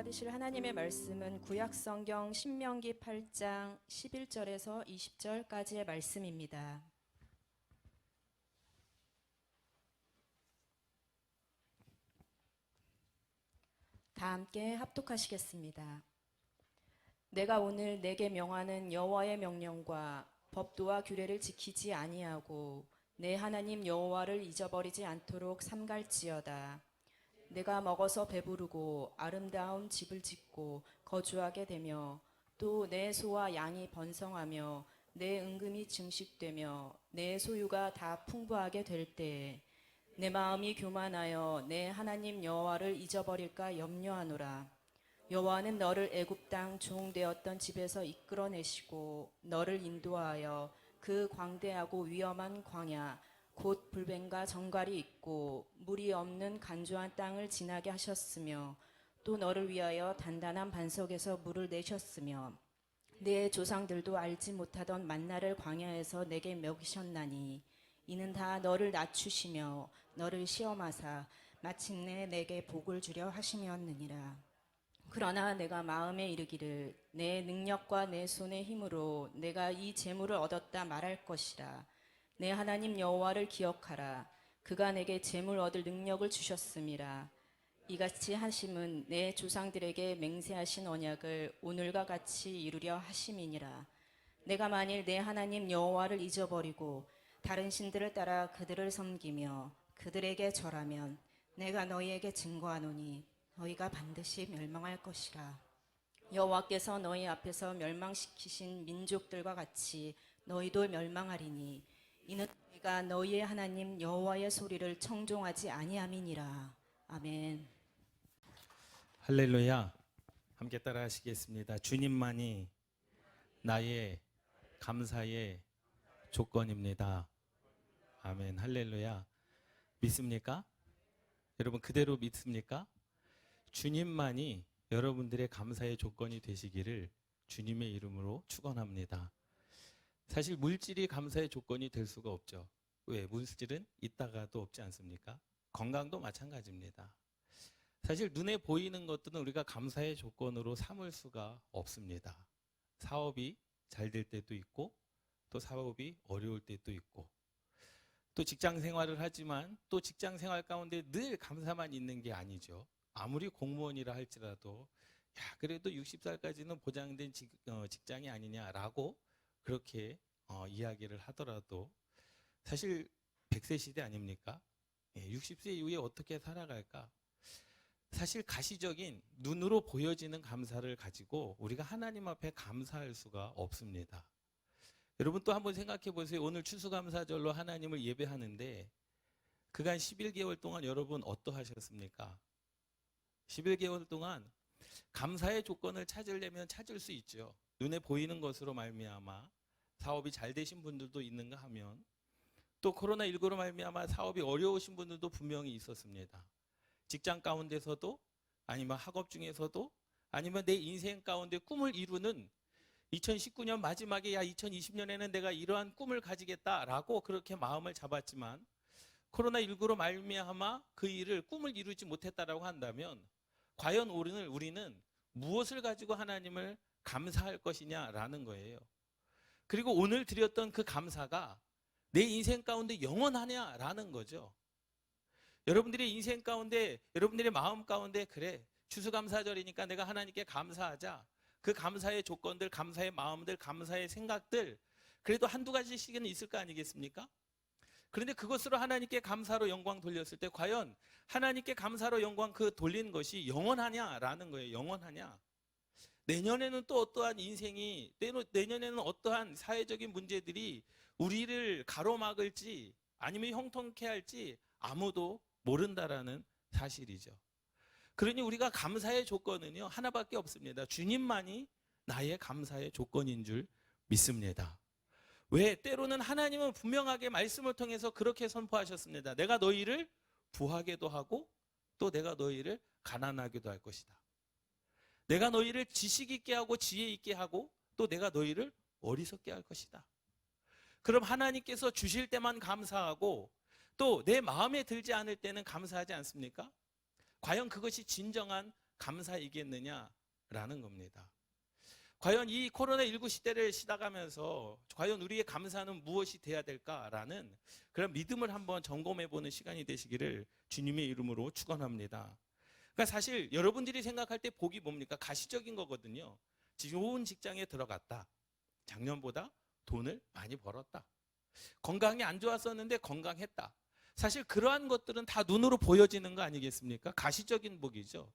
받으실 하나님의 말씀은 구약성경 신명기 8장 11절에서 20절까지의 말씀입니다. 다 함께 합독하시겠습니다. 내가 오늘 내게 명하는 여호와의 명령과 법도와 규례를 지키지 아니하고 내 하나님 여호와를 잊어버리지 않도록 삼갈지어다. 내가 먹어서 배부르고 아름다운 집을 짓고 거주하게 되며 또 내 소와 양이 번성하며 내 은금이 증식되며 내 소유가 다 풍부하게 될 때에 내 마음이 교만하여 내 하나님 여호와를 잊어버릴까 염려하노라. 여호와는 너를 애굽 땅 종 되었던 집에서 이끌어내시고 너를 인도하여 그 광대하고 위험한 광야 곧 불뱀과 정갈이 있고 물이 없는 간조한 땅을 지나게 하셨으며 또 너를 위하여 단단한 반석에서 물을 내셨으며 내 조상들도 알지 못하던 만나를 광야에서 내게 먹이셨나니 이는 다 너를 낮추시며 너를 시험하사 마침내 내게 복을 주려 하심이었느니라. 그러나 내가 마음에 이르기를 내 능력과 내 손의 힘으로 내가 이 재물을 얻었다 말할 것이라. 내 하나님 여호와를 기억하라. 그가 내게 재물 얻을 능력을 주셨음이라. 이같이 하심은 내 조상들에게 맹세하신 언약을 오늘과 같이 이루려 하심이니라. 내가 만일 내 하나님 여호와를 잊어버리고 다른 신들을 따라 그들을 섬기며 그들에게 절하면 내가 너희에게 증거하노니 너희가 반드시 멸망할 것이라. 여호와께서 너희 앞에서 멸망시키신 민족들과 같이 너희도 멸망하리니 이는 너희가 너희의 하나님 여호와의 소리를 청종하지 아니함이니라. 아멘. 할렐루야. 함께 따라 하시겠습니다. 주님만이 나의 감사의 조건입니다. 아멘. 할렐루야. 믿습니까? 여러분 그대로 믿습니까? 주님만이 여러분들의 감사의 조건이 되시기를 주님의 이름으로 축원합니다. 사실 물질이 감사의 조건이 될 수가 없죠. 왜? 물질은 있다가도 없지 않습니까? 건강도 마찬가지입니다. 사실 눈에 보이는 것들은 우리가 감사의 조건으로 삼을 수가 없습니다. 사업이 잘 될 때도 있고 또 사업이 어려울 때도 있고 또 직장 생활을 하지만 또 직장 생활 가운데 늘 감사만 있는 게 아니죠. 아무리 공무원이라 할지라도 야 그래도 60살까지는 보장된 직장이 아니냐라고 그렇게 이야기를 하더라도 사실 100세 시대 아닙니까? 60세 이후에 어떻게 살아갈까? 사실 가시적인 눈으로 보여지는 감사를 가지고 우리가 하나님 앞에 감사할 수가 없습니다. 여러분 또 한번 생각해 보세요. 오늘 추수감사절로 하나님을 예배하는데 그간 11개월 동안 여러분 어떠하셨습니까? 11개월 동안 감사의 조건을 찾으려면 찾을 수 있죠. 눈에 보이는 것으로 말미암아 사업이 잘 되신 분들도 있는가 하면 또 코로나19로 말미암아 사업이 어려우신 분들도 분명히 있었습니다. 직장 가운데서도 아니면 학업 중에서도 아니면 내 인생 가운데 꿈을 이루는 2019년 마지막에 2020년에는 내가 이러한 꿈을 가지겠다라고 그렇게 마음을 잡았지만 코로나19로 말미암아 그 일을 꿈을 이루지 못했다라고 한다면 과연 우리는 무엇을 가지고 하나님을 감사할 것이냐라는 거예요. 그리고 오늘 드렸던 그 감사가 내 인생 가운데 영원하냐라는 거죠. 여러분들의 인생 가운데 여러분들의 마음 가운데 그래 추수감사절이니까 내가 하나님께 감사하자. 그 감사의 조건들, 감사의 마음들, 감사의 생각들 그래도 한두 가지씩은 있을 거 아니겠습니까? 그런데 그것으로 하나님께 감사로 영광 돌렸을 때 과연 하나님께 감사로 영광 그 돌린 것이 영원하냐라는 거예요. 영원하냐? 내년에는 또 어떠한 인생이 내년에는 어떠한 사회적인 문제들이 우리를 가로막을지 아니면 형통케 할지 아무도 모른다라는 사실이죠. 그러니 우리가 감사의 조건은요 하나밖에 없습니다. 주님만이 나의 감사의 조건인 줄 믿습니다. 왜? 때로는 하나님은 분명하게 말씀을 통해서 그렇게 선포하셨습니다. 내가 너희를 부하게도 하고 또 내가 너희를 가난하게도 할 것이다. 내가 너희를 지식 있게 하고 지혜 있게 하고 또 내가 너희를 어리석게 할 것이다. 그럼 하나님께서 주실 때만 감사하고 또 내 마음에 들지 않을 때는 감사하지 않습니까? 과연 그것이 진정한 감사이겠느냐라는 겁니다. 과연 이 코로나19 시대를 시작하면서 과연 우리의 감사는 무엇이 돼야 될까라는 그런 믿음을 한번 점검해보는 시간이 되시기를 주님의 이름으로 축원합니다. 그러니까 사실 여러분들이 생각할 때 복이 뭡니까? 가시적인 거거든요. 좋은 직장에 들어갔다. 작년보다 돈을 많이 벌었다. 건강이 안 좋았었는데 건강했다. 사실 그러한 것들은 다 눈으로 보여지는 거 아니겠습니까? 가시적인 복이죠.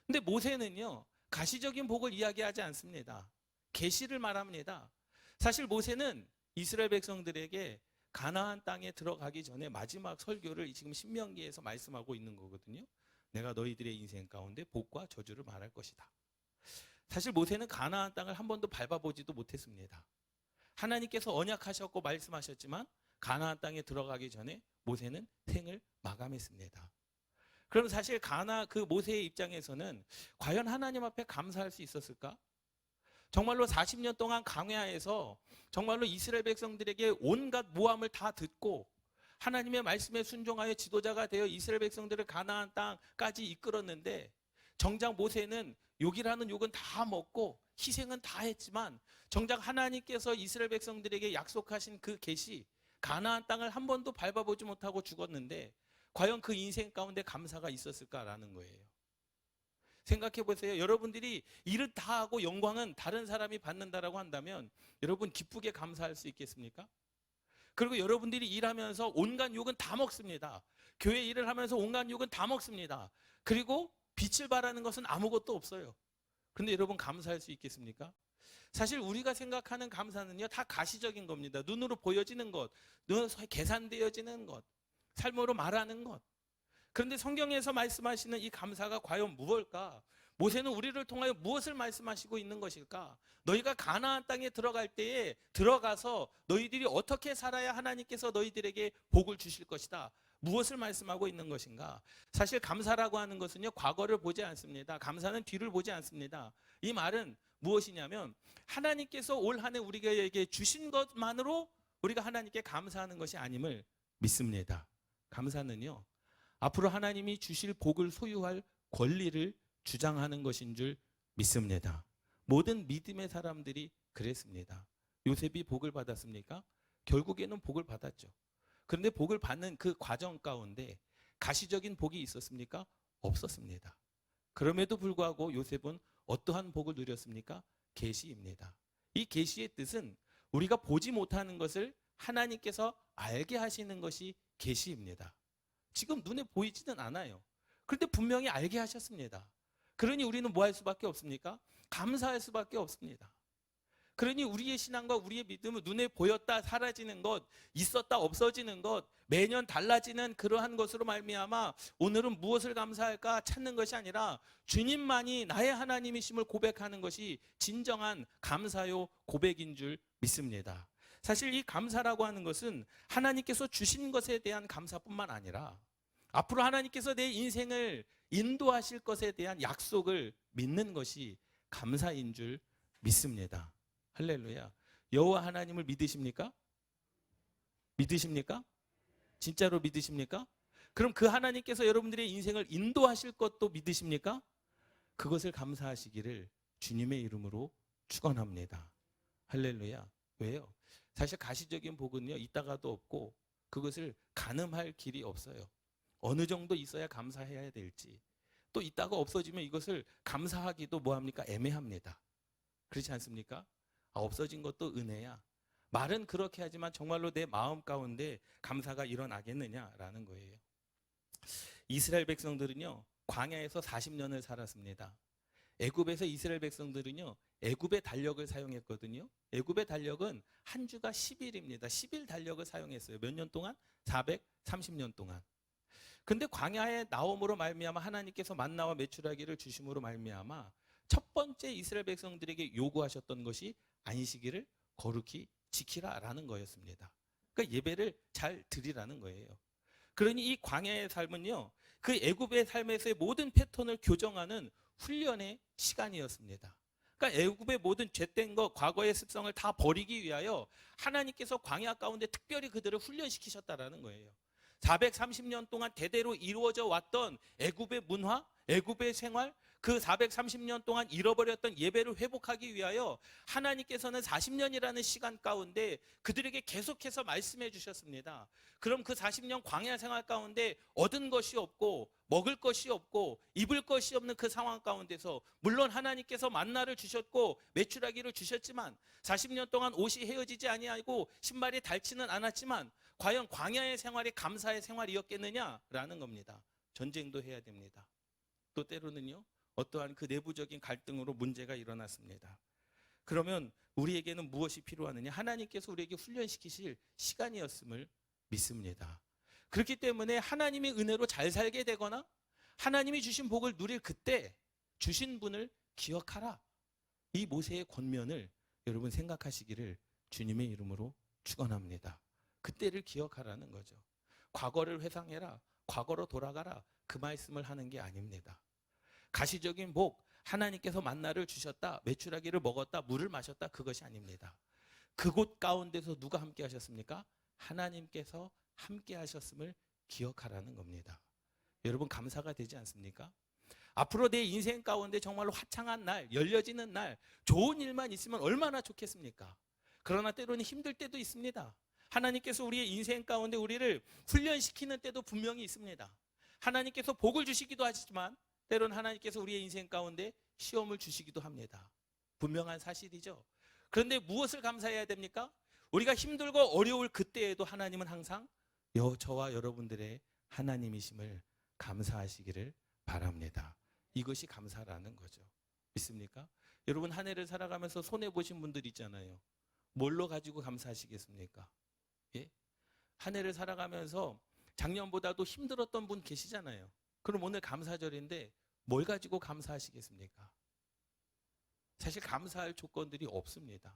근데 모세는요, 가시적인 복을 이야기하지 않습니다. 계시를 말합니다. 사실 모세는 이스라엘 백성들에게 가나안 땅에 들어가기 전에 마지막 설교를 지금 신명기에서 말씀하고 있는 거거든요. 내가 너희들의 인생 가운데 복과 저주를 말할 것이다. 사실 모세는 가나안 땅을 한 번도 밟아보지도 못했습니다. 하나님께서 언약하셨고 말씀하셨지만 가나안 땅에 들어가기 전에 모세는 생을 마감했습니다. 그럼 사실 그 모세의 입장에서는 과연 하나님 앞에 감사할 수 있었을까? 정말로 40년 동안 광야에서 정말로 이스라엘 백성들에게 온갖 모함을 다 듣고 하나님의 말씀에 순종하여 지도자가 되어 이스라엘 백성들을 가나안 땅까지 이끌었는데 정작 모세는 욕이라는 욕은 다 먹고 희생은 다 했지만 정작 하나님께서 이스라엘 백성들에게 약속하신 그 계시 가나안 땅을 한 번도 밟아보지 못하고 죽었는데 과연 그 인생 가운데 감사가 있었을까라는 거예요. 생각해 보세요. 여러분들이 일을 다 하고 영광은 다른 사람이 받는다라고 한다면 여러분 기쁘게 감사할 수 있겠습니까? 그리고 여러분들이 일하면서 온갖 욕은 다 먹습니다. 교회 일을 하면서 온갖 욕은 다 먹습니다. 그리고 빛을 발하는 것은 아무것도 없어요. 그런데 여러분 감사할 수 있겠습니까? 사실 우리가 생각하는 감사는요 다 가시적인 겁니다. 눈으로 보여지는 것, 눈으로 계산되어지는 것, 삶으로 말하는 것. 그런데 성경에서 말씀하시는 이 감사가 과연 무엇일까? 모세는 우리를 통하여 무엇을 말씀하시고 있는 것일까? 너희가 가나안 땅에 들어갈 때에 들어가서 너희들이 어떻게 살아야 하나님께서 너희들에게 복을 주실 것이다. 무엇을 말씀하고 있는 것인가? 사실 감사라고 하는 것은요 과거를 보지 않습니다. 감사는 뒤를 보지 않습니다. 이 말은 무엇이냐면 하나님께서 올 한 해 우리에게 주신 것만으로 우리가 하나님께 감사하는 것이 아님을 믿습니다. 감사는요 앞으로 하나님이 주실 복을 소유할 권리를 주장하는 것인 줄 믿습니다. 모든 믿음의 사람들이 그랬습니다. 요셉이 복을 받았습니까? 결국에는 복을 받았죠. 그런데 복을 받는 그 과정 가운데 가시적인 복이 있었습니까? 없었습니다. 그럼에도 불구하고 요셉은 어떠한 복을 누렸습니까? 계시입니다. 이 계시의 뜻은 우리가 보지 못하는 것을 하나님께서 알게 하시는 것이 계시입니다. 지금 눈에 보이지는 않아요. 그런데 분명히 알게 하셨습니다. 그러니 우리는 뭐 할 수밖에 없습니까? 감사할 수밖에 없습니다. 그러니 우리의 신앙과 우리의 믿음은 눈에 보였다 사라지는 것, 있었다 없어지는 것, 매년 달라지는 그러한 것으로 말미암아 오늘은 무엇을 감사할까 찾는 것이 아니라 주님만이 나의 하나님이심을 고백하는 것이 진정한 감사요 고백인 줄 믿습니다. 사실 이 감사라고 하는 것은 하나님께서 주신 것에 대한 감사뿐만 아니라 앞으로 하나님께서 내 인생을 인도하실 것에 대한 약속을 믿는 것이 감사인 줄 믿습니다. 할렐루야. 여호와 하나님을 믿으십니까? 믿으십니까? 진짜로 믿으십니까? 그럼 그 하나님께서 여러분들의 인생을 인도하실 것도 믿으십니까? 그것을 감사하시기를 주님의 이름으로 축원합니다. 할렐루야. 왜요? 사실 가시적인 복은요 있다가도 없고 그것을 가늠할 길이 없어요. 어느 정도 있어야 감사해야 될지 또 있다가 없어지면 이것을 감사하기도 뭐합니까? 애매합니다. 그렇지 않습니까? 없어진 것도 은혜야. 말은 그렇게 하지만 정말로 내 마음 가운데 감사가 일어나겠느냐라는 거예요. 이스라엘 백성들은요 광야에서 40년을 살았습니다. 애굽에서 이스라엘 백성들은요 애굽의 달력을 사용했거든요. 애굽의 달력은 한 주가 10일입니다. 10일 달력을 사용했어요. 몇 년 동안? 430년 동안. 근데 광야에 나옴으로 말미암아 하나님께서 만나와 메추라기를 주심으로 말미암아 첫 번째 이스라엘 백성들에게 요구하셨던 것이 안식일을 거룩히 지키라라는 거였습니다. 그러니까 예배를 잘 드리라는 거예요. 그러니 이 광야의 삶은요 그 애굽의 삶에서의 모든 패턴을 교정하는 훈련의 시간이었습니다. 그러니까 애굽의 모든 죄된 것, 과거의 습성을 다 버리기 위하여 하나님께서 광야 가운데 특별히 그들을 훈련시키셨다라는 거예요. 430년 동안 대대로 이루어져 왔던 애굽의 문화, 애굽의 생활, 그 430년 동안 잃어버렸던 예배를 회복하기 위하여 하나님께서는 40년이라는 시간 가운데 그들에게 계속해서 말씀해 주셨습니다. 그럼 그 40년 광야 생활 가운데 얻은 것이 없고 먹을 것이 없고 입을 것이 없는 그 상황 가운데서 물론 하나님께서 만나를 주셨고 메추라기를 주셨지만 40년 동안 옷이 헤어지지 아니하고 신발이 닳지는 않았지만 과연 광야의 생활이 감사의 생활이었겠느냐라는 겁니다. 전쟁도 해야 됩니다. 또 때로는요, 어떠한 그 내부적인 갈등으로 문제가 일어났습니다. 그러면 우리에게는 무엇이 필요하느냐? 하나님께서 우리에게 훈련시키실 시간이었음을 믿습니다. 그렇기 때문에 하나님의 은혜로 잘 살게 되거나 하나님이 주신 복을 누릴 그때 주신 분을 기억하라. 이 모세의 권면을 여러분 생각하시기를 주님의 이름으로 축원합니다. 그때를 기억하라는 거죠. 과거를 회상해라. 과거로 돌아가라. 그 말씀을 하는 게 아닙니다. 가시적인 복, 하나님께서 만나를 주셨다, 메추라기를 먹었다, 물을 마셨다, 그것이 아닙니다. 그곳 가운데서 누가 함께 하셨습니까? 하나님께서 함께 하셨음을 기억하라는 겁니다. 여러분 감사가 되지 않습니까? 앞으로 내 인생 가운데 정말로 화창한 날, 열려지는 날, 좋은 일만 있으면 얼마나 좋겠습니까? 그러나 때로는 힘들 때도 있습니다. 하나님께서 우리의 인생 가운데 우리를 훈련시키는 때도 분명히 있습니다. 하나님께서 복을 주시기도 하시지만 때로는 하나님께서 우리의 인생 가운데 시험을 주시기도 합니다. 분명한 사실이죠. 그런데 무엇을 감사해야 됩니까? 우리가 힘들고 어려울 그때에도 하나님은 항상 저와 여러분들의 하나님이심을 감사하시기를 바랍니다. 이것이 감사라는 거죠. 믿습니까? 여러분 한 해를 살아가면서 손해보신 분들 있잖아요. 뭘로 가지고 감사하시겠습니까? 예? 한 해를 살아가면서 작년보다도 힘들었던 분 계시잖아요. 그럼 오늘 감사절인데 뭘 가지고 감사하시겠습니까? 사실 감사할 조건들이 없습니다.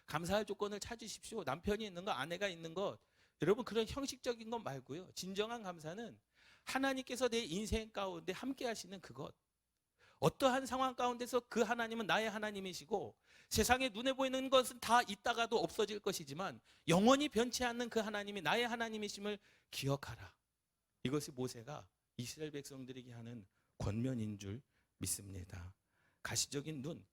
감사할 조건을 찾으십시오. 남편이 있는 것, 아내가 있는 것, 여러분 그런 형식적인 것 말고요. 진정한 감사는 하나님께서 내 인생 가운데 함께 하시는 그것. 어떠한 상황 가운데서 그 하나님은 나의 하나님이시고 세상에 눈에 보이는 것은 다 있다가도 없어질 것이지만 영원히 변치 않는 그 하나님이 나의 하나님이심을 기억하라. 이것이 모세가 이스라엘 백성들에게 하는 권면인 줄 믿습니다. 가시적인 눈,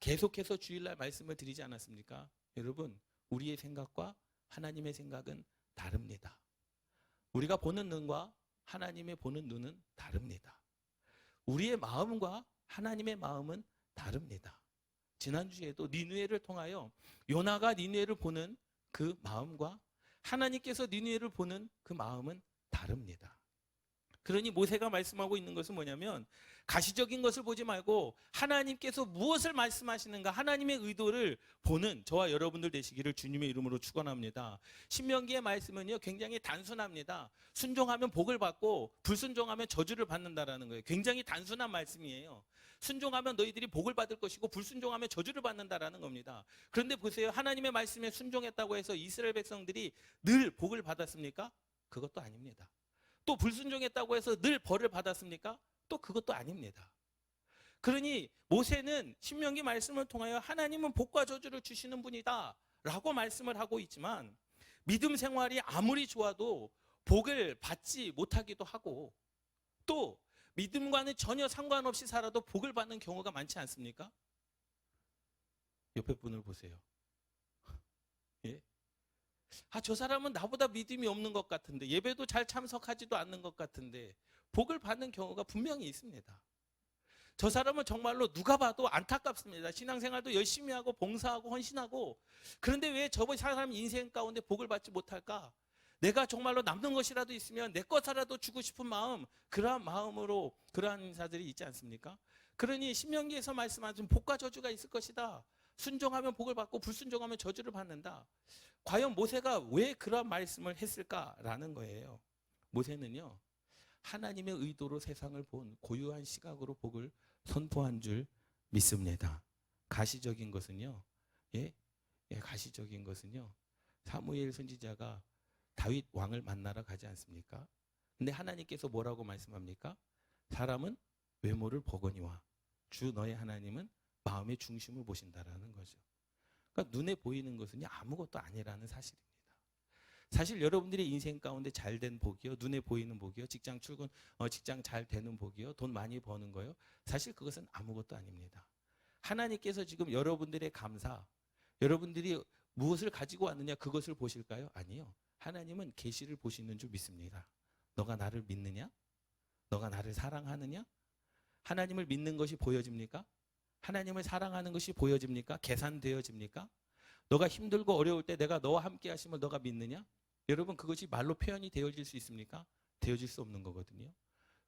계속해서 주일날 말씀을 드리지 않았습니까? 여러분, 우리의 생각과 하나님의 생각은 다릅니다. 우리가 보는 눈과 하나님의 보는 눈은 다릅니다. 우리의 마음과 하나님의 마음은 다릅니다. 지난주에도 니느웨를 통하여 요나가 니느웨를 보는 그 마음과 하나님께서 니느웨를 보는 그 마음은 다릅니다. 그러니 모세가 말씀하고 있는 것은 뭐냐면 가시적인 것을 보지 말고 하나님께서 무엇을 말씀하시는가 하나님의 의도를 보는 저와 여러분들 되시기를 주님의 이름으로 축원합니다. 신명기의 말씀은요 굉장히 단순합니다. 순종하면 복을 받고 불순종하면 저주를 받는다라는 거예요. 굉장히 단순한 말씀이에요. 순종하면 너희들이 복을 받을 것이고 불순종하면 저주를 받는다라는 겁니다. 그런데 보세요. 하나님의 말씀에 순종했다고 해서 이스라엘 백성들이 늘 복을 받았습니까? 그것도 아닙니다. 또 불순종했다고 해서 늘 벌을 받았습니까? 또 그것도 아닙니다. 그러니 모세는 신명기 말씀을 통하여 하나님은 복과 저주를 주시는 분이다 라고 말씀을 하고 있지만 믿음 생활이 아무리 좋아도 복을 받지 못하기도 하고 또 믿음과는 전혀 상관없이 살아도 복을 받는 경우가 많지 않습니까? 옆에 분을 보세요. 예? 저 사람은 나보다 믿음이 없는 것 같은데 예배도 잘 참석하지도 않는 것 같은데 복을 받는 경우가 분명히 있습니다. 저 사람은 정말로 누가 봐도 안타깝습니다. 신앙생활도 열심히 하고 봉사하고 헌신하고 그런데 왜 저 사람 인생 가운데 복을 받지 못할까? 내가 정말로 남는 것이라도 있으면 내 것이라도 주고 싶은 마음, 그러한 마음으로 그러한 인사들이 있지 않습니까? 그러니 신명기에서 말씀하신 복과 저주가 있을 것이다. 순종하면 복을 받고 불순종하면 저주를 받는다. 과연 모세가 왜 그런 말씀을 했을까라는 거예요. 모세는요 하나님의 의도로 세상을 본 고유한 시각으로 복을 선포한 줄 믿습니다. 가시적인 것은요, 가시적인 것은요 사무엘 선지자가 다윗 왕을 만나러 가지 않습니까? 근데 하나님께서 뭐라고 말씀합니까? 사람은 외모를 보거니와 주 너의 하나님은 마음의 중심을 보신다라는 거죠. 그러니까 눈에 보이는 것은 아무것도 아니라는 사실입니다. 사실 여러분들의 인생 가운데 잘된 복이요, 눈에 보이는 복이요, 직장 출근, 직장 잘 되는 복이요, 돈 많이 버는 거요. 사실 그것은 아무것도 아닙니다. 하나님께서 지금 여러분들의 감사, 여러분들이 무엇을 가지고 왔느냐 그것을 보실까요? 아니요. 하나님은 계시를 보시는 줄 믿습니다. 너가 나를 믿느냐? 너가 나를 사랑하느냐? 하나님을 믿는 것이 보여집니까? 하나님을 사랑하는 것이 보여집니까? 계산되어집니까? 너가 힘들고 어려울 때 내가 너와 함께 하심을 너가 믿느냐? 여러분 그것이 말로 표현이 되어질 수 있습니까? 되어질 수 없는 거거든요.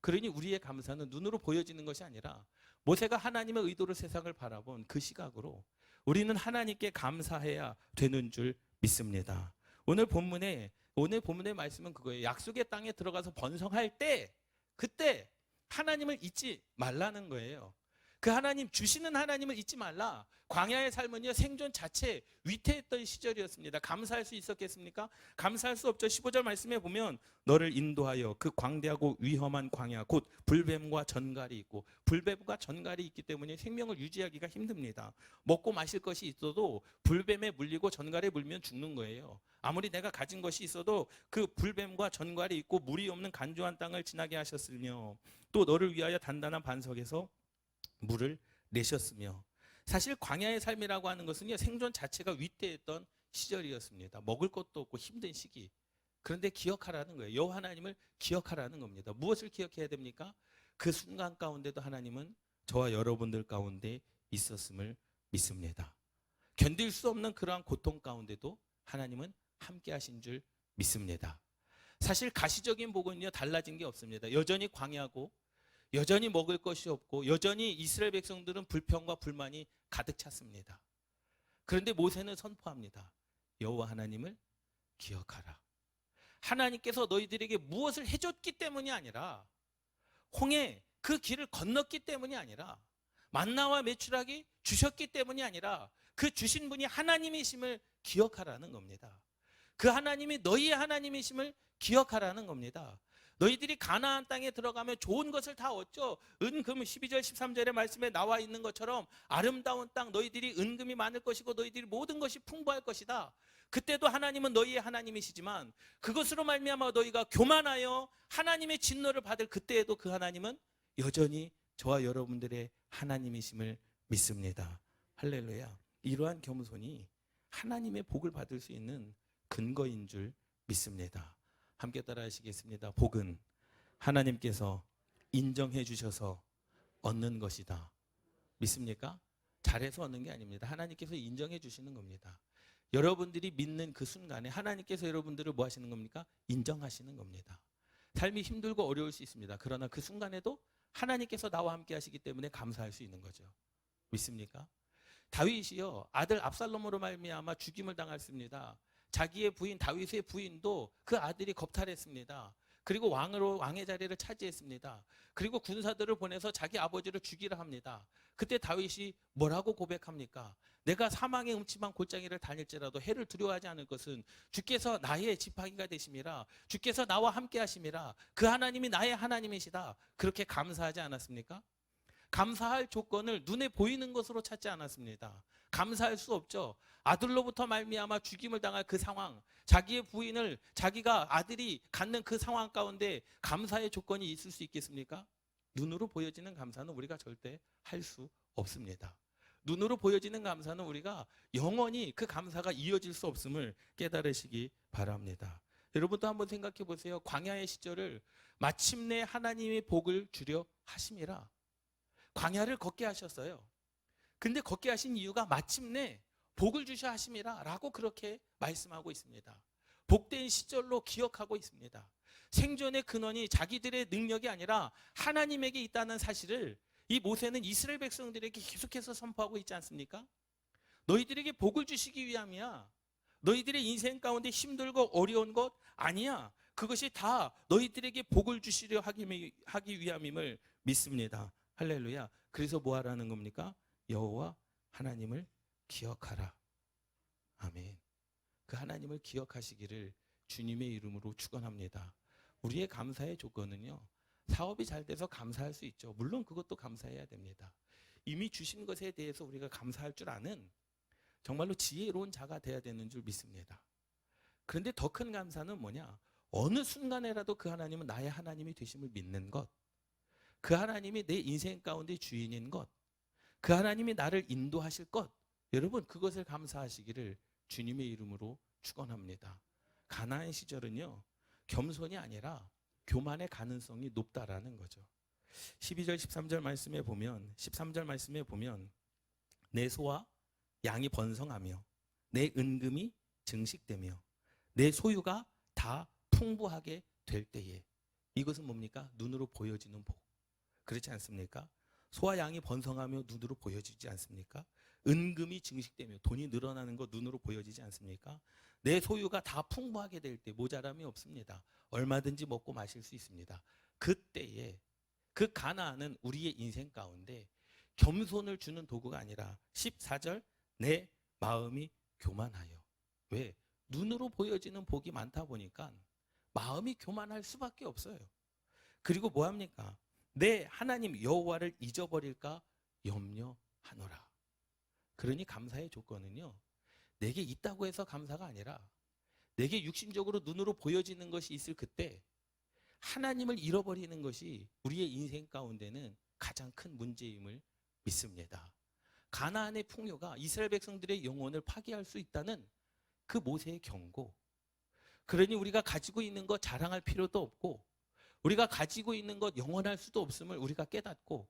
그러니 우리의 감사는 눈으로 보여지는 것이 아니라 모세가 하나님의 의도로 세상을 바라본 그 시각으로 우리는 하나님께 감사해야 되는 줄 믿습니다. 오늘 본문의 말씀은 그거예요. 약속의 땅에 들어가서 번성할 때 그때 하나님을 잊지 말라는 거예요. 그 하나님 주시는 하나님을 잊지 말라. 광야의 삶은요 생존 자체 위태했던 시절이었습니다. 감사할 수 있었겠습니까? 감사할 수 없죠. 15절 말씀에 보면 너를 인도하여 그 광대하고 위험한 광야 곧 불뱀과 전갈이 있고, 불뱀과 전갈이 있기 때문에 생명을 유지하기가 힘듭니다. 먹고 마실 것이 있어도 불뱀에 물리고 전갈에 물면 죽는 거예요. 아무리 내가 가진 것이 있어도 그 불뱀과 전갈이 있고 물이 없는 간조한 땅을 지나게 하셨으며 또 너를 위하여 단단한 반석에서 물을 내셨으며. 사실 광야의 삶이라고 하는 것은요 생존 자체가 위태했던 시절이었습니다. 먹을 것도 없고 힘든 시기. 그런데 기억하라는 거예요. 여호와 하나님을 기억하라는 겁니다. 무엇을 기억해야 됩니까? 그 순간 가운데도 하나님은 저와 여러분들 가운데 있었음을 믿습니다. 견딜 수 없는 그러한 고통 가운데도 하나님은 함께 하신 줄 믿습니다. 사실 가시적인 복은요 달라진 게 없습니다. 여전히 광야고 여전히 먹을 것이 없고 여전히 이스라엘 백성들은 불평과 불만이 가득 찼습니다. 그런데 모세는 선포합니다. 여호와 하나님을 기억하라. 하나님께서 너희들에게 무엇을 해줬기 때문이 아니라, 홍해 그 길을 건넜기 때문이 아니라, 만나와 메추라기 주셨기 때문이 아니라 그 주신 분이 하나님이심을 기억하라는 겁니다. 그 하나님이 너희의 하나님이심을 기억하라는 겁니다. 너희들이 가나안 땅에 들어가면 좋은 것을 다 얻죠. 은금 12절 13절의 말씀에 나와 있는 것처럼 아름다운 땅, 너희들이 은금이 많을 것이고 너희들이 모든 것이 풍부할 것이다. 그때도 하나님은 너희의 하나님이시지만 그것으로 말미암아 너희가 교만하여 하나님의 진노를 받을 그때에도 그 하나님은 여전히 저와 여러분들의 하나님이심을 믿습니다. 할렐루야. 이러한 겸손이 하나님의 복을 받을 수 있는 근거인 줄 믿습니다. 함께 따라 하시겠습니다. 복은 하나님께서 인정해 주셔서 얻는 것이다. 믿습니까? 잘해서 얻는 게 아닙니다. 하나님께서 인정해 주시는 겁니다. 여러분들이 믿는 그 순간에 하나님께서 여러분들을 뭐 하시는 겁니까? 인정하시는 겁니다. 삶이 힘들고 어려울 수 있습니다. 그러나 그 순간에도 하나님께서 나와 함께 하시기 때문에 감사할 수 있는 거죠. 믿습니까? 다윗이요 아들 압살롬으로 말미암아 죽임을 당했습니다. 자기의 부인 다윗의 부인도 그 아들이 겁탈했습니다. 그리고 왕의 자리를 차지했습니다. 그리고 군사들을 보내서 자기 아버지를 죽이라 합니다. 그때 다윗이 뭐라고 고백합니까? 내가 사망의 음침한 골짜기를 다닐지라도 해를 두려워하지 않을 것은 주께서 나의 지팡이가 되심이라, 주께서 나와 함께 하심이라, 그 하나님이 나의 하나님이시다. 그렇게 감사하지 않았습니까? 감사할 조건을 눈에 보이는 것으로 찾지 않았습니다. 감사할 수 없죠. 아들로부터 말미암아 죽임을 당할 그 상황, 자기의 부인을 자기가 아들이 갖는 그 상황 가운데 감사의 조건이 있을 수 있겠습니까? 눈으로 보여지는 감사는 우리가 절대 할 수 없습니다. 눈으로 보여지는 감사는 우리가 영원히 그 감사가 이어질 수 없음을 깨달으시기 바랍니다. 여러분도 한번 생각해 보세요. 광야의 시절을 마침내 하나님의 복을 주려 하심이라. 광야를 걷게 하셨어요. 근데 걷게 하신 이유가 마침내 복을 주셔 하심이라 라고 그렇게 말씀하고 있습니다. 복된 시절로 기억하고 있습니다. 생존의 근원이 자기들의 능력이 아니라 하나님에게 있다는 사실을 이 모세는 이스라엘 백성들에게 계속해서 선포하고 있지 않습니까? 너희들에게 복을 주시기 위함이야. 너희들의 인생 가운데 힘들고 어려운 것 아니야. 그것이 다 너희들에게 복을 주시려 하기 위함임을 믿습니다. 할렐루야. 그래서 뭐 하라는 겁니까? 여호와 하나님을 기억하라. 아멘. 그 하나님을 기억하시기를 주님의 이름으로 축원합니다. 우리의 감사의 조건은요, 사업이 잘 돼서 감사할 수 있죠. 물론 그것도 감사해야 됩니다. 이미 주신 것에 대해서 우리가 감사할 줄 아는 정말로 지혜로운 자가 돼야 되는 줄 믿습니다. 그런데 더 큰 감사는 뭐냐? 어느 순간에라도 그 하나님은 나의 하나님이 되심을 믿는 것, 그 하나님이 내 인생 가운데 주인인 것, 그 하나님이 나를 인도하실 것, 여러분 그것을 감사하시기를 주님의 이름으로 축원합니다. 가나안 시절은요, 겸손이 아니라 교만의 가능성이 높다라는 거죠. 12절 13절 말씀에 보면, 13절 말씀에 보면 내 소와 양이 번성하며 내 은금이 증식되며 내 소유가 다 풍부하게 될 때에, 이것은 뭡니까? 눈으로 보여지는 복. 그렇지 않습니까? 소와 양이 번성하며 눈으로 보여지지 않습니까? 은금이 증식되며 돈이 늘어나는 거 눈으로 보여지지 않습니까? 내 소유가 다 풍부하게 될 때 모자람이 없습니다. 얼마든지 먹고 마실 수 있습니다. 그때에 그 가나안은 우리의 인생 가운데 겸손을 주는 도구가 아니라 14절 내 마음이 교만하여. 왜? 눈으로 보여지는 복이 많다 보니까 마음이 교만할 수밖에 없어요. 그리고 뭐 합니까? 내 하나님 여호와를 잊어버릴까 염려하노라. 그러니 감사의 조건은요, 내게 있다고 해서 감사가 아니라 내게 육신적으로 눈으로 보여지는 것이 있을 그때 하나님을 잃어버리는 것이 우리의 인생 가운데는 가장 큰 문제임을 믿습니다. 가나안의 풍요가 이스라엘 백성들의 영혼을 파괴할 수 있다는 그 모세의 경고. 그러니 우리가 가지고 있는 것 자랑할 필요도 없고, 우리가 가지고 있는 것 영원할 수도 없음을 우리가 깨닫고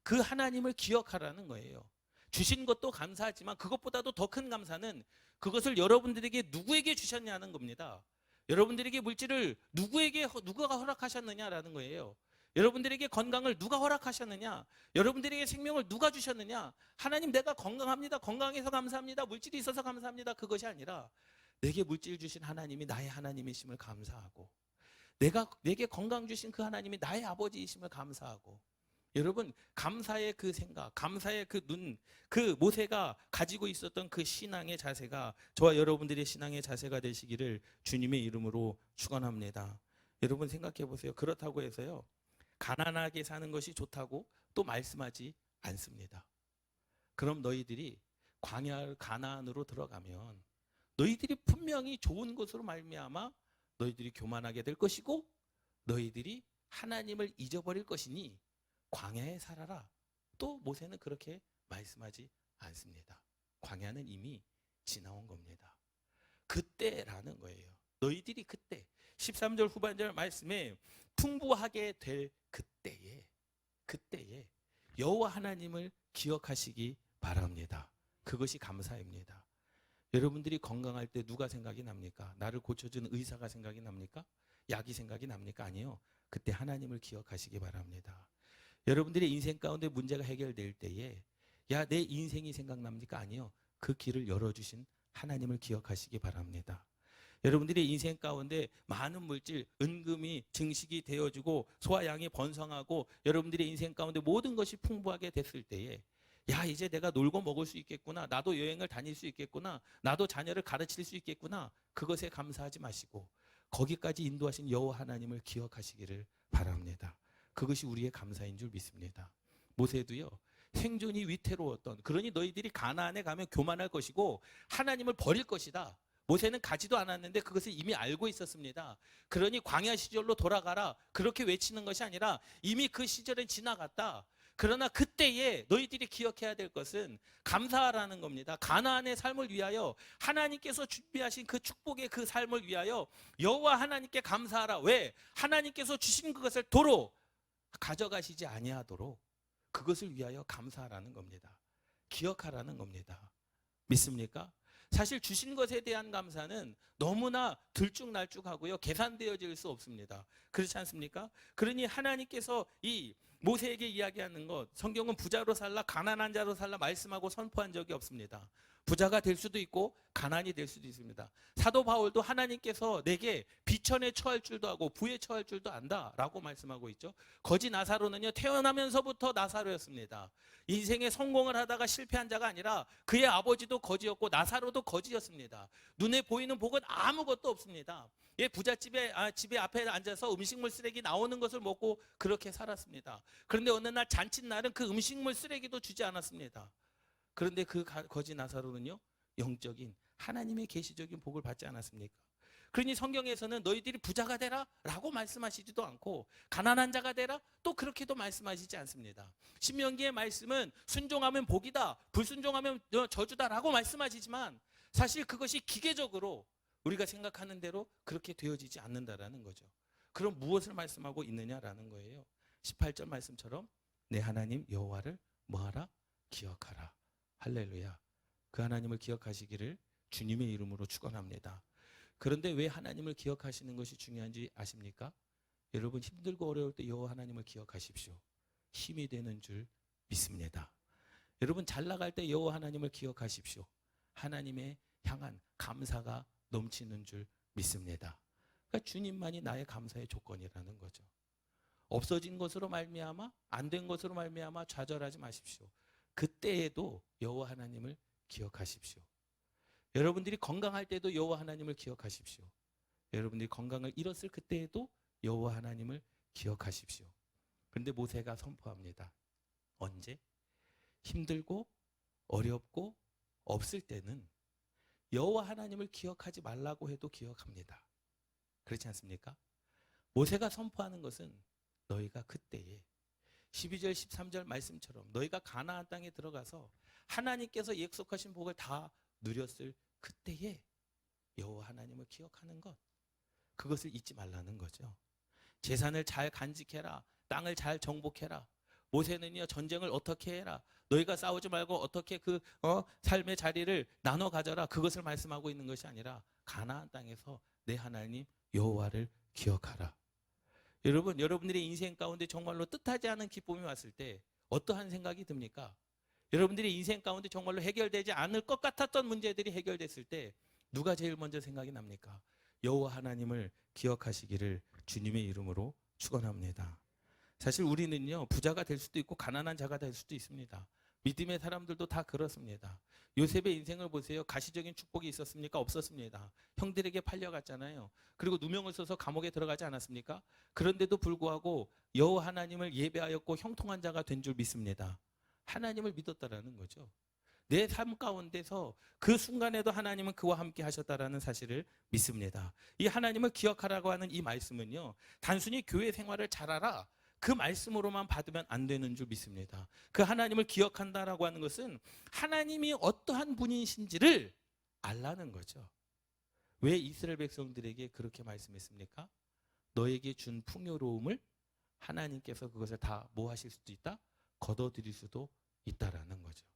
그 하나님을 기억하라는 거예요. 주신 것도 감사하지만 그것보다도 더 큰 감사는 그것을 여러분들에게 누구에게 주셨냐는 겁니다. 여러분들에게 물질을 누가 허락하셨느냐라는 거예요. 여러분들에게 건강을 누가 허락하셨느냐, 여러분들에게 생명을 누가 주셨느냐. 하나님, 내가 건강합니다, 건강해서 감사합니다, 물질이 있어서 감사합니다, 그것이 아니라 내게 물질 주신 하나님이 나의 하나님이심을 감사하고, 내게 건강 주신 그 하나님이 나의 아버지이심을 감사하고, 여러분 감사의 그 생각, 감사의 그 눈, 그 모세가 가지고 있었던 그 신앙의 자세가 저와 여러분들의 신앙의 자세가 되시기를 주님의 이름으로 축원합니다. 여러분 생각해 보세요. 그렇다고 해서요, 가난하게 사는 것이 좋다고 또 말씀하지 않습니다. 그럼 너희들이 광야 가나안으로 들어가면 너희들이 분명히 좋은 것으로 말미암아 너희들이 교만하게 될 것이고 너희들이 하나님을 잊어버릴 것이니 광야에 살아라. 또 모세는 그렇게 말씀하지 않습니다. 광야는 이미 지나온 겁니다. 그때라는 거예요. 너희들이 그때 13절 후반절 말씀에 풍부하게 될 그때에 여호와 하나님을 기억하시기 바랍니다. 그것이 감사입니다. 여러분들이 건강할 때 누가 생각이 납니까? 나를 고쳐주는 의사가 생각이 납니까? 약이 생각이 납니까? 아니요. 그때 하나님을 기억하시기 바랍니다. 여러분들의 인생 가운데 문제가 해결될 때에 야, 내 인생이 생각납니까? 아니요. 그 길을 열어주신 하나님을 기억하시기 바랍니다. 여러분들의 인생 가운데 많은 물질, 은금이 증식이 되어지고 소와 양이 번성하고 여러분들의 인생 가운데 모든 것이 풍부하게 됐을 때에 야, 이제 내가 놀고 먹을 수 있겠구나, 나도 여행을 다닐 수 있겠구나, 나도 자녀를 가르칠 수 있겠구나, 그것에 감사하지 마시고 거기까지 인도하신 여호와 하나님을 기억하시기를 바랍니다. 그것이 우리의 감사인 줄 믿습니다. 모세도요, 생존이 위태로웠던, 그러니 너희들이 가나안에 가면 교만할 것이고 하나님을 버릴 것이다. 모세는 가지도 않았는데 그것을 이미 알고 있었습니다. 그러니 광야 시절로 돌아가라, 그렇게 외치는 것이 아니라 이미 그 시절은 지나갔다. 그러나 그때에 너희들이 기억해야 될 것은 감사하라는 겁니다. 가나안의 삶을 위하여 하나님께서 준비하신 그 축복의 그 삶을 위하여 여호와 하나님께 감사하라. 왜? 하나님께서 주신 그것을 도로 가져가시지 아니하도록 그것을 위하여 감사하라는 겁니다. 기억하라는 겁니다. 믿습니까? 사실 주신 것에 대한 감사는 너무나 들쭉날쭉하고요, 계산되어질 수 없습니다. 그렇지 않습니까? 그러니 하나님께서 이 모세에게 이야기하는 것, 성경은 부자로 살라, 가난한 자로 살라 말씀하고 선포한 적이 없습니다. 부자가 될 수도 있고 가난이 될 수도 있습니다. 사도 바울도 하나님께서 내게 비천에 처할 줄도 하고 부에 처할 줄도 안다라고 말씀하고 있죠. 거지 나사로는요, 태어나면서부터 나사로였습니다. 인생에 성공을 하다가 실패한 자가 아니라 그의 아버지도 거지였고 나사로도 거지였습니다. 눈에 보이는 복은 아무것도 없습니다. 예, 부잣집에 집에 앞에 앉아서 음식물 쓰레기 나오는 것을 먹고 그렇게 살았습니다. 그런데 어느 날 잔칫날은 그 음식물 쓰레기도 주지 않았습니다. 그런데 그 거지 나사로는요, 영적인 하나님의 계시적인 복을 받지 않았습니까? 그러니 성경에서는 너희들이 부자가 되라 라고 말씀하시지도 않고 가난한 자가 되라 또 그렇게도 말씀하시지 않습니다. 신명기의 말씀은 순종하면 복이다, 불순종하면 저주다라고 말씀하시지만 사실 그것이 기계적으로 우리가 생각하는 대로 그렇게 되어지지 않는다라는 거죠. 그럼 무엇을 말씀하고 있느냐라는 거예요. 18절 말씀처럼 내 하나님 여호와를 뭐하라? 기억하라. 할렐루야. 그 하나님을 기억하시기를 주님의 이름으로 축원합니다. 그런데 왜 하나님을 기억하시는 것이 중요한지 아십니까? 여러분 힘들고 어려울 때 여호와 하나님을 기억하십시오. 힘이 되는 줄 믿습니다. 여러분 잘 나갈 때 여호와 하나님을 기억하십시오. 하나님의 향한 감사가 넘치는 줄 믿습니다. 그러니까 주님만이 나의 감사의 조건이라는 거죠. 없어진 것으로 말미암아 안 된 것으로 말미암아 좌절하지 마십시오. 그때에도 여호와 하나님을 기억하십시오. 여러분들이 건강할 때도 여호와 하나님을 기억하십시오. 여러분들이 건강을 잃었을 그때에도 여호와 하나님을 기억하십시오. 그런데 모세가 선포합니다. 언제? 힘들고 어렵고 없을 때는 여호와 하나님을 기억하지 말라고 해도 기억합니다. 그렇지 않습니까? 모세가 선포하는 것은 너희가 그때에 12절 13절 말씀처럼 너희가 가나안 땅에 들어가서 하나님께서 약속하신 복을 다 누렸을 그때에 여호와 하나님을 기억하는 것, 그것을 잊지 말라는 거죠. 재산을 잘 간직해라. 땅을 잘 정복해라. 모세는요 전쟁을 어떻게 해라. 너희가 싸우지 말고 어떻게 그 삶의 자리를 나눠 가져라. 그것을 말씀하고 있는 것이 아니라 가나안 땅에서 내 하나님 여호와를 기억하라. 여러분, 여러분들의 인생 가운데 정말로 뜻하지 않은 기쁨이 왔을 때 어떠한 생각이 듭니까? 여러분들의 인생 가운데 정말로 해결되지 않을 것 같았던 문제들이 해결됐을 때 누가 제일 먼저 생각이 납니까? 여호와 하나님을 기억하시기를 주님의 이름으로 축원합니다. 사실 우리는요 부자가 될 수도 있고 가난한 자가 될 수도 있습니다. 믿음의 사람들도 다 그렇습니다. 요셉의 인생을 보세요. 가시적인 축복이 있었습니까? 없었습니다. 형들에게 팔려갔잖아요. 그리고 누명을 써서 감옥에 들어가지 않았습니까? 그런데도 불구하고 여호와 하나님을 예배하였고 형통한 자가 된 줄 믿습니다. 하나님을 믿었다라는 거죠. 내 삶 가운데서 그 순간에도 하나님은 그와 함께 하셨다라는 사실을 믿습니다. 이 하나님을 기억하라고 하는 이 말씀은요 단순히 교회 생활을 잘하라 그 말씀으로만 받으면 안 되는 줄 믿습니다. 그 하나님을 기억한다라고 하는 것은 하나님이 어떠한 분이신지를 알라는 거죠. 왜 이스라엘 백성들에게 그렇게 말씀했습니까? 너에게 준 풍요로움을 하나님께서 그것을 다 뭐 하실 수도 있다? 거둬들일 수도 있다라는 거죠.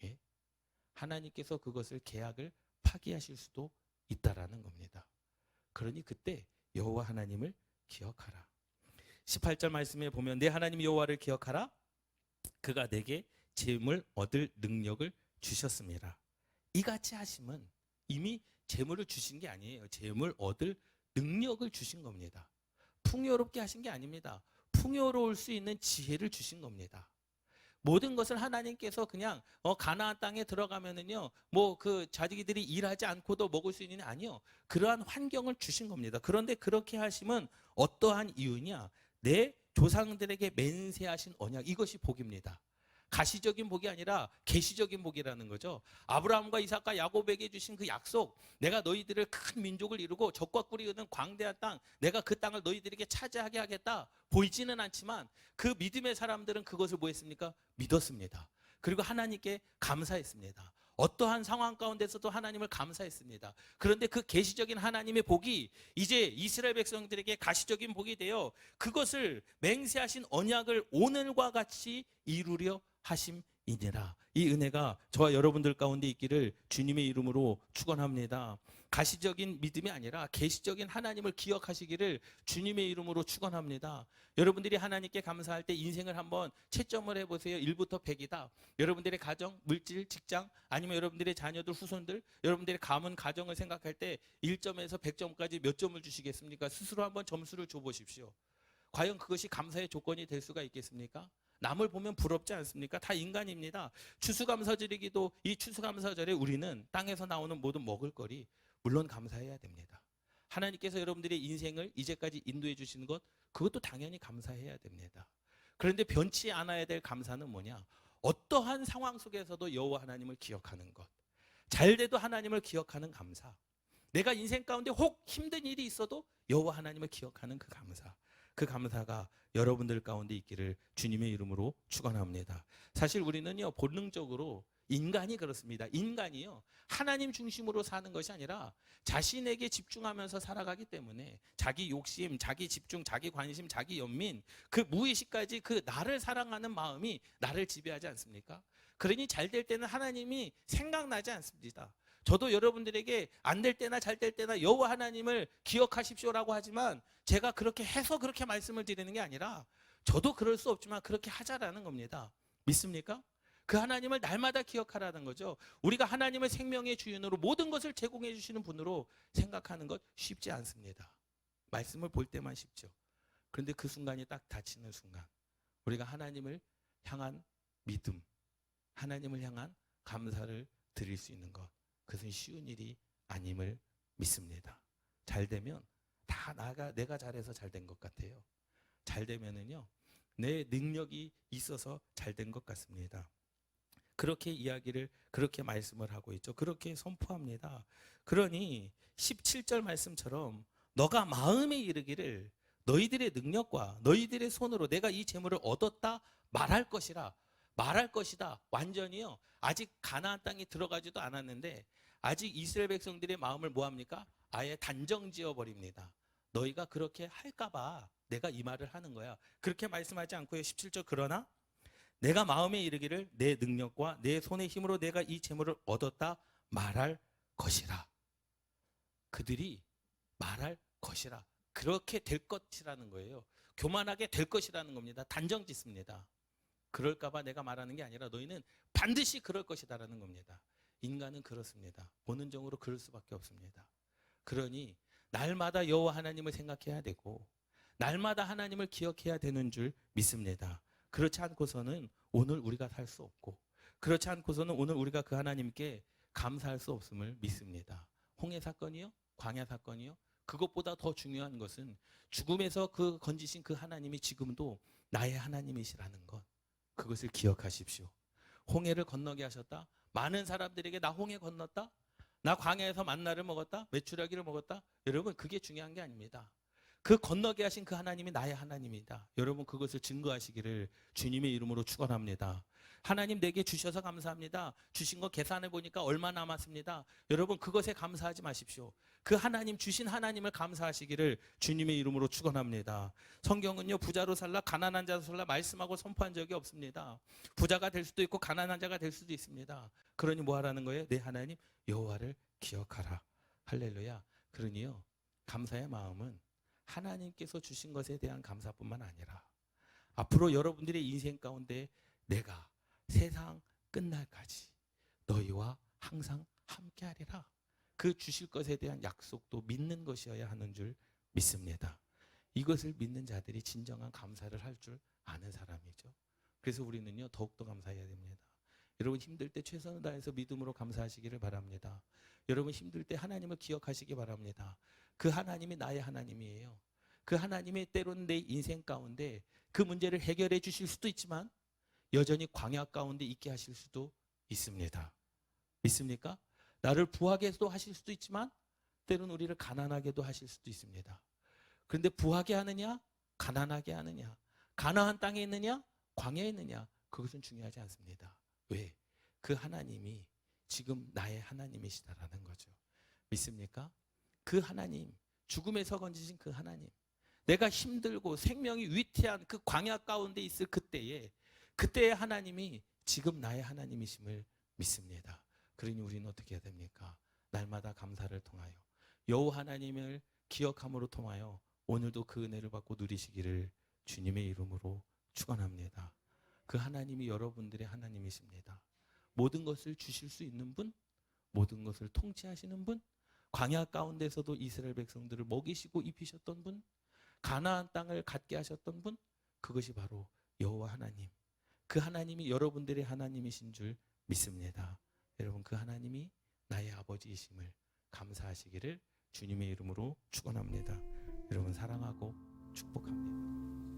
예? 하나님께서 그것을 계약을 파기하실 수도 있다라는 겁니다. 그러니 그때 여호와 하나님을 기억하라. 18절 말씀에 보면 내 하나님 여호와를 기억하라. 그가 내게 재물 얻을 능력을 주셨습니다. 이같이 하심은 이미 재물을 주신 게 아니에요. 재물 얻을 능력을 주신 겁니다. 풍요롭게 하신 게 아닙니다. 풍요로울 수 있는 지혜를 주신 겁니다. 모든 것을 하나님께서 그냥 가나안 땅에 들어가면은요 뭐 그 자기들이 일하지 않고도 먹을 수 있는 아니요 그러한 환경을 주신 겁니다. 그런데 그렇게 하심은 어떠한 이유냐? 내 조상들에게 맹세하신 언약, 이것이 복입니다. 가시적인 복이 아니라 계시적인 복이라는 거죠. 아브라함과 이삭과 야곱에게 주신 그 약속, 내가 너희들을 큰 민족을 이루고 적과 꿀이 흐르는 광대한 땅, 내가 그 땅을 너희들에게 차지하게 하겠다. 보이지는 않지만 그 믿음의 사람들은 그것을 뭐 했습니까? 믿었습니다. 그리고 하나님께 감사했습니다. 어떠한 상황 가운데서도 하나님을 감사했습니다. 그런데 그 계시적인 하나님의 복이 이제 이스라엘 백성들에게 가시적인 복이 되어 그것을 맹세하신 언약을 오늘과 같이 이루려 하심이니라. 이 은혜가 저와 여러분들 가운데 있기를 주님의 이름으로 축원합니다. 가시적인 믿음이 아니라 계시적인 하나님을 기억하시기를 주님의 이름으로 축원합니다. 여러분들이 하나님께 감사할 때 인생을 한번 채점을 해보세요. 1부터 100이다. 여러분들의 가정, 물질, 직장, 아니면 여러분들의 자녀들, 후손들, 여러분들의 가문, 가정을 생각할 때 1점에서 100점까지 몇 점을 주시겠습니까? 스스로 한번 점수를 줘보십시오. 과연 그것이 감사의 조건이 될 수가 있겠습니까? 남을 보면 부럽지 않습니까? 다 인간입니다. 추수감사절이기도 이 추수감사절에 우리는 땅에서 나오는 모든 먹을거리 물론 감사해야 됩니다. 하나님께서 여러분들의 인생을 이제까지 인도해 주시는 것 그것도 당연히 감사해야 됩니다. 그런데 변치 않아야 될 감사는 뭐냐? 어떠한 상황 속에서도 여호와 하나님을 기억하는 것. 잘 돼도 하나님을 기억하는 감사. 내가 인생 가운데 혹 힘든 일이 있어도 여호와 하나님을 기억하는 그 감사, 그 감사가 여러분들 가운데 있기를 주님의 이름으로 축원합니다. 사실 우리는요, 본능적으로 인간이 그렇습니다. 인간이요, 하나님 중심으로 사는 것이 아니라 자신에게 집중하면서 살아가기 때문에 자기 욕심, 자기 집중, 자기 관심, 자기 연민, 그 무의식까지 그 나를 사랑하는 마음이 나를 지배하지 않습니까? 그러니 잘 될 때는 하나님이 생각나지 않습니다. 저도 여러분들에게 안 될 때나 잘 될 때나 여호와 하나님을 기억하십시오라고 하지만 제가 그렇게 해서 그렇게 말씀을 드리는 게 아니라 저도 그럴 수 없지만 그렇게 하자라는 겁니다. 믿습니까? 그 하나님을 날마다 기억하라는 거죠. 우리가 하나님을 생명의 주인으로 모든 것을 제공해 주시는 분으로 생각하는 것 쉽지 않습니다. 말씀을 볼 때만 쉽죠. 그런데 그 순간이 딱 닥치는 순간 우리가 하나님을 향한 믿음, 하나님을 향한 감사를 드릴 수 있는 것, 그것은 쉬운 일이 아님을 믿습니다. 잘 되면 다 내가 잘해서 잘 된 것 같아요. 잘 되면은요, 내 능력이 있어서 잘 된 것 같습니다. 그렇게 이야기를, 그렇게 말씀을 하고 있죠. 그렇게 선포합니다. 그러니 17절 말씀처럼 너가 마음에 이르기를 너희들의 능력과 너희들의 손으로 내가 이 재물을 얻었다 말할 것이라. 말할 것이다. 완전히요, 아직 가나안 땅에 들어가지도 않았는데 아직 이스라엘 백성들의 마음을 뭐합니까? 아예 단정지어 버립니다. 너희가 그렇게 할까봐 내가 이 말을 하는 거야. 그렇게 말씀하지 않고요. 17절, 그러나 내가 마음에 이르기를 내 능력과 내 손의 힘으로 내가 이 재물을 얻었다 말할 것이라. 그들이 말할 것이라. 그렇게 될 것이라는 거예요. 교만하게 될 것이라는 겁니다. 단정 짓습니다. 그럴까봐 내가 말하는 게 아니라 너희는 반드시 그럴 것이다라는 겁니다. 인간은 그렇습니다. 본능적으로 그럴 수밖에 없습니다. 그러니 날마다 여호와 하나님을 생각해야 되고 날마다 하나님을 기억해야 되는 줄 믿습니다. 그렇지 않고서는 오늘 우리가 살 수 없고 그렇지 않고서는 오늘 우리가 그 하나님께 감사할 수 없음을 믿습니다. 홍해 사건이요? 광야 사건이요? 그것보다 더 중요한 것은 죽음에서 그 건지신 그 하나님이 지금도 나의 하나님이시라는 것, 그것을 기억하십시오. 홍해를 건너게 하셨다? 많은 사람들에게 나 홍해 건넜다? 나 광야에서 만나를 먹었다? 메추라기를 먹었다? 여러분, 그게 중요한 게 아닙니다. 그 건너게 하신 그 하나님이 나의 하나님이다. 여러분, 그것을 증거하시기를 주님의 이름으로 축원합니다. 하나님 내게 주셔서 감사합니다. 주신 거 계산해 보니까 얼마 남았습니다. 여러분, 그것에 감사하지 마십시오. 그 하나님, 주신 하나님을 감사하시기를 주님의 이름으로 축원합니다. 성경은요, 부자로 살라 가난한 자로 살라 말씀하고 선포한 적이 없습니다. 부자가 될 수도 있고 가난한 자가 될 수도 있습니다. 그러니 뭐 하라는 거예요? 내 하나님 여호와를 기억하라. 할렐루야. 그러니요, 감사의 마음은 하나님께서 주신 것에 대한 감사뿐만 아니라 앞으로 여러분들의 인생 가운데 내가 세상 끝날까지 너희와 항상 함께하리라. 그 주실 것에 대한 약속도 믿는 것이어야 하는 줄 믿습니다. 이것을 믿는 자들이 진정한 감사를 할 줄 아는 사람이죠. 그래서 우리는요, 더욱더 감사해야 됩니다. 여러분, 힘들 때 최선을 다해서 믿음으로 감사하시기를 바랍니다. 여러분, 힘들 때 하나님을 기억하시기 바랍니다. 그 하나님이 나의 하나님이에요. 그 하나님이 때로는 내 인생 가운데 그 문제를 해결해 주실 수도 있지만 여전히 광야 가운데 있게 하실 수도 있습니다. 믿습니까? 나를 부하게도 하실 수도 있지만 때로는 우리를 가난하게도 하실 수도 있습니다. 그런데 부하게 하느냐, 가난하게 하느냐, 가나안 땅에 있느냐, 광야에 있느냐, 그것은 중요하지 않습니다. 왜? 그 하나님이 지금 나의 하나님이시다라는 거죠. 믿습니까? 그 하나님, 죽음에서 건지신 그 하나님, 내가 힘들고 생명이 위태한 그 광야 가운데 있을 그때의 하나님이 지금 나의 하나님이심을 믿습니다. 그러니 우리는 어떻게 해야 됩니까? 날마다 감사를 통하여 여호와 하나님을 기억함으로 통하여 오늘도 그 은혜를 받고 누리시기를 주님의 이름으로 축원합니다. 그 하나님이 여러분들의 하나님이십니다. 모든 것을 주실 수 있는 분, 모든 것을 통치하시는 분, 광야 가운데서도 이스라엘 백성들을 먹이시고 입히셨던 분, 가나안 땅을 갖게 하셨던 분, 그것이 바로 여호와 하나님. 그 하나님이 여러분들의 하나님이신 줄 믿습니다. 여러분, 그 하나님이 나의 아버지이심을 감사하시기를 주님의 이름으로 축원합니다. 여러분, 사랑하고 축복합니다.